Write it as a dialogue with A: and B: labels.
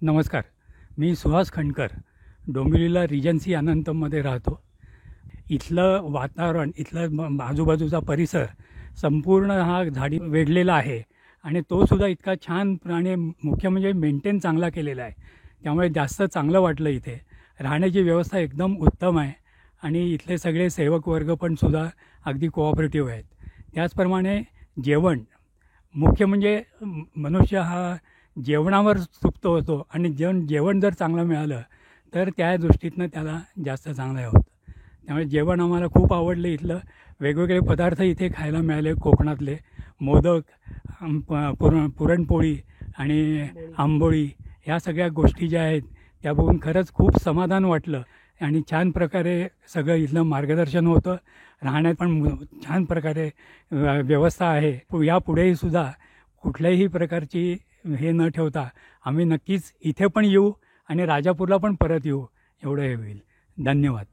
A: नमस्कार. मी सुहास खंडकर, डोंबिवलीला रिजन्सी अनंतमध्ये राहतो. इथलं वातावरण, इथलं आजूबाजूचा परिसर संपूर्ण हा झाडी वेढलेला आहे आणि तोसुद्धा इतका छान आणि मुख्य म्हणजे मेंटेन चांगला केलेला आहे. त्यामुळे जास्त चांगलं वाटलं. इथे राहण्याची व्यवस्था एकदम उत्तम आहे आणि इथले सगळे सेवक वर्ग पण सुद्धा अगदी कोऑपरेटिव्ह आहेत. त्याचप्रमाणे जेवण, मुख्य म्हणजे मनुष्य हा जेवणावर तृप्त होतो आणि जेवण जर चांगलं मिळालं तर त्या दृष्टीतनं त्याला जास्त चांगलं होतं. त्यामुळे जेवण आम्हाला खूप आवडलं. इथलं वेगवेगळे पदार्थ इथे खायला मिळाले. कोकणातले मोदक, पुरणपोळी आणि आंबोळी ह्या सगळ्या गोष्टी ज्या आहेत त्या बघून खरंच खूप समाधान वाटलं आणि छान प्रकारे सगळं इथलं मार्गदर्शन होतं. राहण्यात पण छान प्रकारे व्यवस्था आहे. यापुढेही सुद्धा कुठल्याही प्रकारची हे न ठेवता आम्ही नक्कीच इथे पण येऊ आणि राजापूरला पण परत येऊ, एवढं हे होईल. धन्यवाद.